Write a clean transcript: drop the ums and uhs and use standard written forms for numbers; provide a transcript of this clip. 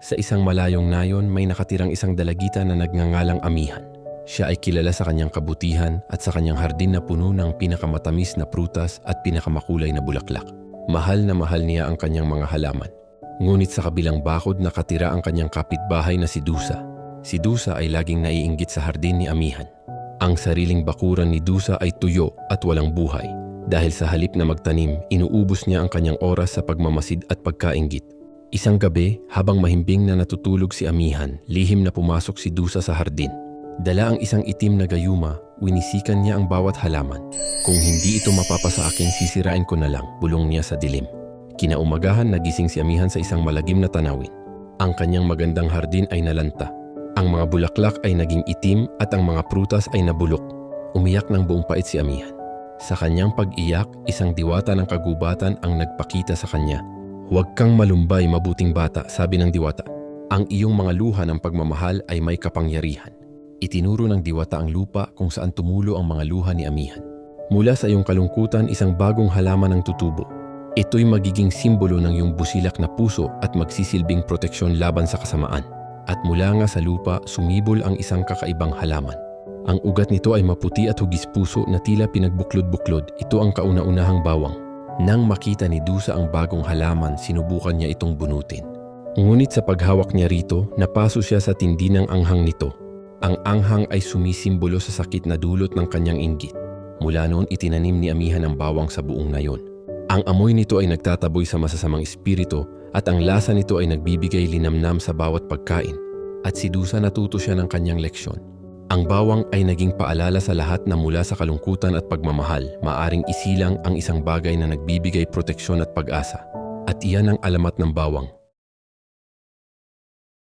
Sa isang malayong nayon may nakatirang isang dalagita na nagngangalang Amihan. Siya ay kilala sa kanyang kabutihan at sa kanyang hardin na puno ng pinakamatamis na prutas at pinakamakulay na bulaklak. Mahal na mahal niya ang kanyang mga halaman. Ngunit sa kabilang bakod nakatira ang kanyang kapitbahay na si Dusa. Si Dusa ay laging naiinggit sa hardin ni Amihan. Ang sariling bakuran ni Dusa ay tuyo at walang buhay. Dahil sa halip na magtanim, inuubos niya ang kanyang oras sa pagmamasid at pagkainggit. Isang gabi, habang mahimbing na natutulog si Amihan, lihim na pumasok si Dusa sa hardin. Dala ang isang itim na gayuma, winisikan niya ang bawat halaman. Kung hindi ito mapapasa akin, sisirain ko na lang, bulong niya sa dilim. Kinaumagahan nagising si Amihan sa isang malagim na tanawin. Ang kanyang magandang hardin ay nalanta. Ang mga bulaklak ay naging itim at ang mga prutas ay nabulok. Umiyak ng buong pait si Amihan. Sa kanyang pag-iyak, isang diwata ng kagubatan ang nagpakita sa kanya. "Huwag kang malumbay, mabuting bata," sabi ng diwata. "Ang iyong mga luha ng pagmamahal ay may kapangyarihan." Itinuro ng diwata ang lupa kung saan tumulo ang mga luha ni Amihan. "Mula sa iyong kalungkutan, isang bagong halaman ang tutubo. Ito'y magiging simbolo ng iyong busilak na puso at magsisilbing proteksyon laban sa kasamaan." At mula nga sa lupa, sumibol ang isang kakaibang halaman. Ang ugat nito ay maputi at hugis puso na tila pinagbuklod-buklod. Ito ang kauna-unahang bawang. Nang makita ni Dusa ang bagong halaman, sinubukan niya itong bunutin. Ngunit sa paghawak niya rito, napaso siya sa tindi ng anghang nito. Ang anghang ay sumisimbolo sa sakit na dulot ng kanyang inggit. Mula noon itinanim ni Amihan ang bawang sa buong nayon. Ang amoy nito ay nagtataboy sa masasamang espiritu at ang lasa nito ay nagbibigay linamnam sa bawat pagkain. At si Dusa natuto siya ng kanyang leksyon. Ang bawang ay naging paalala sa lahat na mula sa kalungkutan at pagmamahal, maaring isilang ang isang bagay na nagbibigay proteksyon at pag-asa. At iyan ang alamat ng bawang.